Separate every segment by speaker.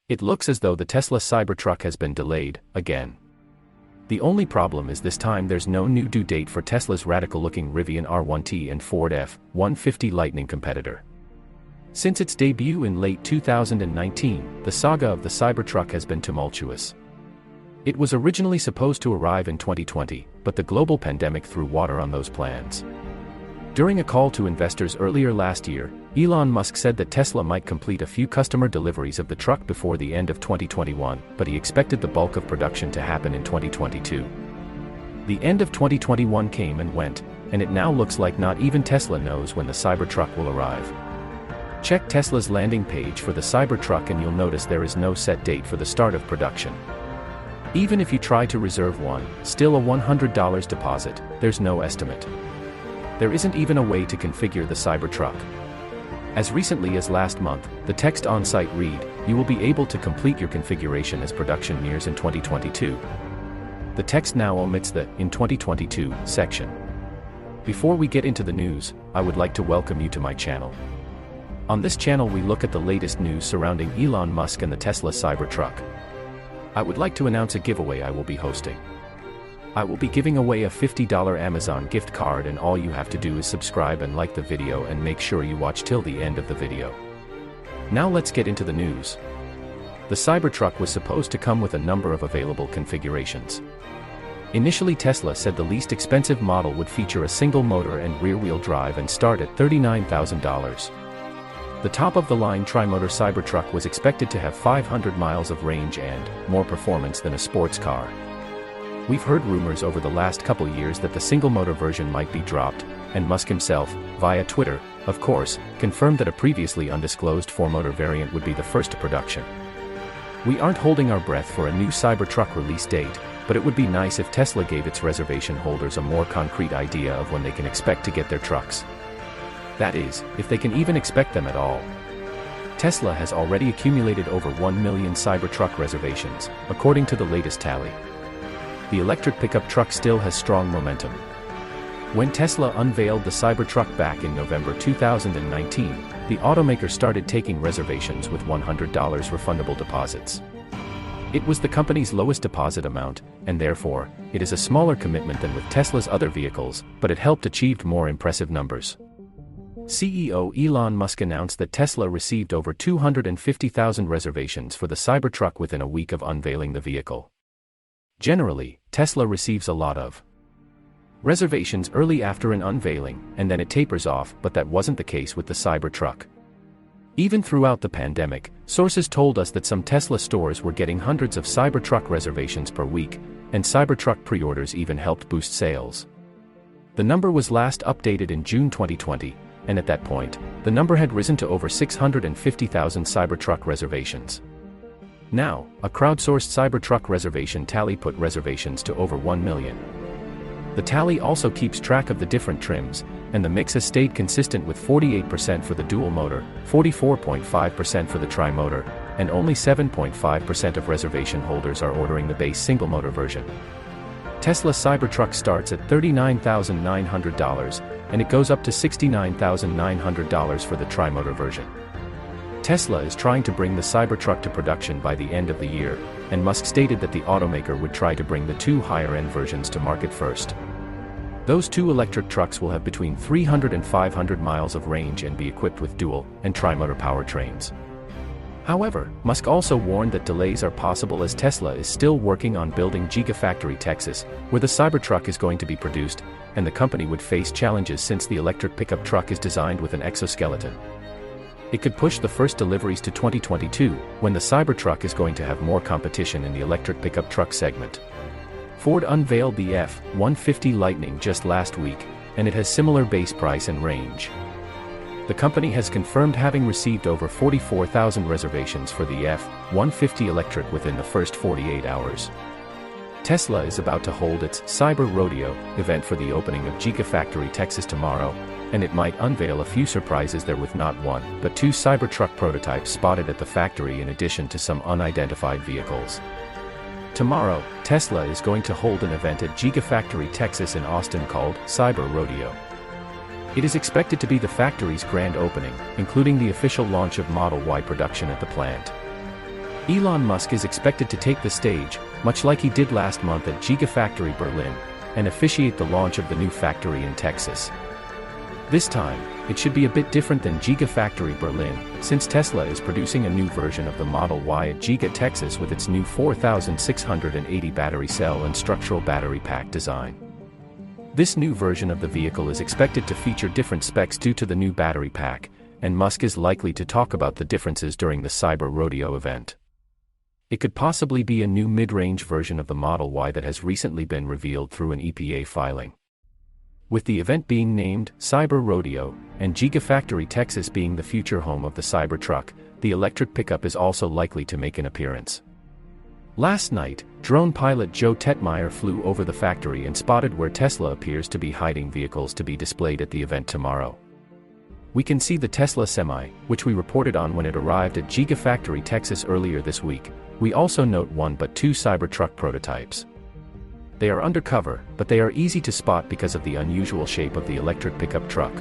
Speaker 1: It looks as though the Tesla Cybertruck has been delayed, again. The only problem is this time there's no new due date for Tesla's radical-looking Rivian R1T and Ford F-150 Lightning competitor. Since its debut in late 2019, the saga of the Cybertruck has been tumultuous. It was originally supposed to arrive in 2020, but the global pandemic threw water on those plans. During a call to investors earlier last year, Elon Musk said that Tesla might complete a few customer deliveries of the truck before the end of 2021, but he expected the bulk of production to happen in 2022. The end of 2021 came and went, and it now looks like not even Tesla knows when the Cybertruck will arrive. Check Tesla's landing page for the Cybertruck and you'll notice there is no set date for the start of production. Even if you try to reserve one, still a $100 deposit, there's no estimate. There isn't even a way to configure the Cybertruck. As recently as last month, the text on site read, "You will be able to complete your configuration as production nears in 2022. The text now omits the "in 2022" section. Before we get into the news, I would like to welcome you to my channel. On this channel we look at the latest news surrounding Elon Musk and the Tesla Cybertruck. I would like to announce a giveaway I will be hosting. I will be giving away a $50 Amazon gift card, and all you have to do is subscribe and like the video and make sure you watch till the end of the video. Now let's get into the news. The Cybertruck was supposed to come with a number of available configurations. Initially Tesla said the least expensive model would feature a single motor and rear-wheel drive and start at $39,000. The top-of-the-line tri-motor Cybertruck was expected to have 500 miles of range and more performance than a sports car. We've heard rumors over the last couple years that the single-motor version might be dropped, and Musk himself, via Twitter, of course, confirmed that a previously undisclosed four-motor variant would be the first to production. We aren't holding our breath for a new Cybertruck release date, but it would be nice if Tesla gave its reservation holders a more concrete idea of when they can expect to get their trucks. That is, if they can even expect them at all. Tesla has already accumulated over 1 million Cybertruck reservations, according to the latest tally. The electric pickup truck still has strong momentum. When Tesla unveiled the Cybertruck back in November 2019, the automaker started taking reservations with $100 refundable deposits. It was the company's lowest deposit amount, and therefore, it is a smaller commitment than with Tesla's other vehicles, but it helped achieve more impressive numbers. CEO Elon Musk announced that Tesla received over 250,000 reservations for the Cybertruck within a week of unveiling the vehicle. Generally, Tesla receives a lot of reservations early after an unveiling, and then it tapers off, but that wasn't the case with the Cybertruck. Even throughout the pandemic, sources told us that some Tesla stores were getting hundreds of Cybertruck reservations per week, and Cybertruck pre-orders even helped boost sales. The number was last updated in June 2020, and at that point, the number had risen to over 650,000 Cybertruck reservations. Now, a crowdsourced Cybertruck reservation tally put reservations to over 1 million. The tally also keeps track of the different trims, and the mix has stayed consistent with 48% for the dual motor, 44.5% for the tri-motor, and only 7.5% of reservation holders are ordering the base single-motor version. Tesla Cybertruck starts at $39,900, and it goes up to $69,900 for the tri-motor version. Tesla is trying to bring the Cybertruck to production by the end of the year, and Musk stated that the automaker would try to bring the two higher-end versions to market first. Those two electric trucks will have between 300 and 500 miles of range and be equipped with dual and tri-motor powertrains. However, Musk also warned that delays are possible as Tesla is still working on building Gigafactory Texas, where the Cybertruck is going to be produced, and the company would face challenges since the electric pickup truck is designed with an exoskeleton. It could push the first deliveries to 2022, when the Cybertruck is going to have more competition in the electric pickup truck segment. Ford unveiled the F-150 Lightning just last week, and it has similar base price and range. The company has confirmed having received over 44,000 reservations for the F-150 electric within the first 48 hours. Tesla is about to hold its Cyber Rodeo event for the opening of Gigafactory Texas tomorrow, and it might unveil a few surprises there with not one, but two Cybertruck prototypes spotted at the factory in addition to some unidentified vehicles. Tomorrow, Tesla is going to hold an event at Gigafactory Texas in Austin called Cyber Rodeo. It is expected to be the factory's grand opening, including the official launch of Model Y production at the plant. Elon Musk is expected to take the stage, much like he did last month at Gigafactory Berlin, and officiate the launch of the new factory in Texas. This time, it should be a bit different than Gigafactory Berlin, since Tesla is producing a new version of the Model Y at Giga Texas with its new 4680 battery cell and structural battery pack design. This new version of the vehicle is expected to feature different specs due to the new battery pack, and Musk is likely to talk about the differences during the Cyber Rodeo event. It could possibly be a new mid-range version of the Model Y that has recently been revealed through an EPA filing. With the event being named Cyber Rodeo, and Gigafactory Texas being the future home of the Cybertruck, the electric pickup is also likely to make an appearance. Last night, drone pilot Joe Tetmeyer flew over the factory and spotted where Tesla appears to be hiding vehicles to be displayed at the event tomorrow. We can see the Tesla Semi, which we reported on when it arrived at Gigafactory Texas earlier this week. We also note one but two Cybertruck prototypes. They are undercover, but they are easy to spot because of the unusual shape of the electric pickup truck.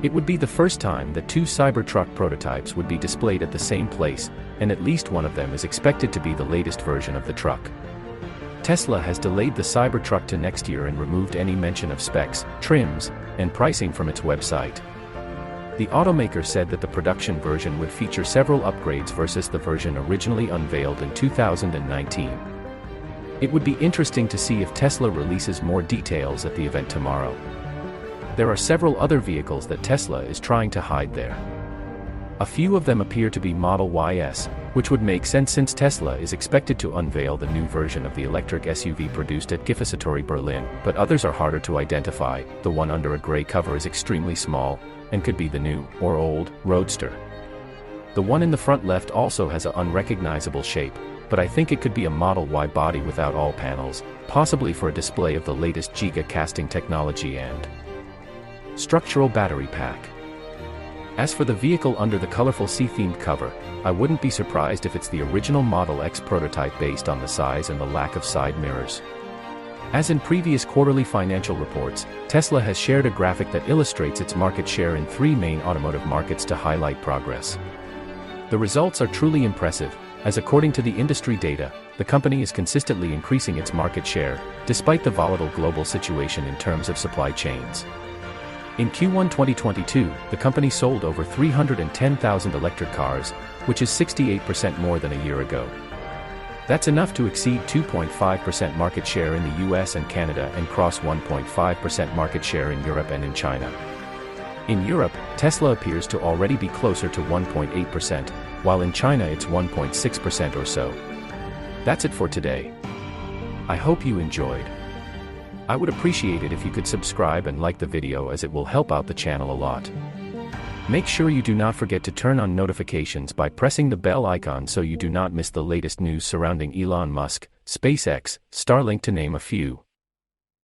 Speaker 1: It would be the first time that two Cybertruck prototypes would be displayed at the same place, and at least one of them is expected to be the latest version of the truck. Tesla has delayed the Cybertruck to next year and removed any mention of specs, trims, and pricing from its website. The automaker said that the production version would feature several upgrades versus the version originally unveiled in 2019. It would be interesting to see if Tesla releases more details at the event tomorrow. There are several other vehicles that Tesla is trying to hide there. A few of them appear to be Model Ys, which would make sense since Tesla is expected to unveil the new version of the electric SUV produced at Gigafactory Berlin, but others are harder to identify. The one under a gray cover is extremely small, and could be the new, or old, Roadster. The one in the front left also has an unrecognizable shape, but I think it could be a Model Y body without all panels, possibly for a display of the latest Giga casting technology and structural battery pack. As for the vehicle under the colorful sea-themed cover, I wouldn't be surprised if it's the original Model X prototype based on the size and the lack of side mirrors. As in previous quarterly financial reports, Tesla has shared a graphic that illustrates its market share in three main automotive markets to highlight progress. The results are truly impressive, as according to the industry data, the company is consistently increasing its market share, despite the volatile global situation in terms of supply chains. In Q1 2022, the company sold over 310,000 electric cars, which is 68% more than a year ago. That's enough to exceed 2.5% market share in the US and Canada and cross 1.5% market share in Europe and in China. In Europe, Tesla appears to already be closer to 1.8%, while in China it's 1.6% or so. That's it for today. I hope you enjoyed. I would appreciate it if you could subscribe and like the video, as it will help out the channel a lot. Make sure you do not forget to turn on notifications by pressing the bell icon so you do not miss the latest news surrounding Elon Musk, SpaceX, Starlink to name a few.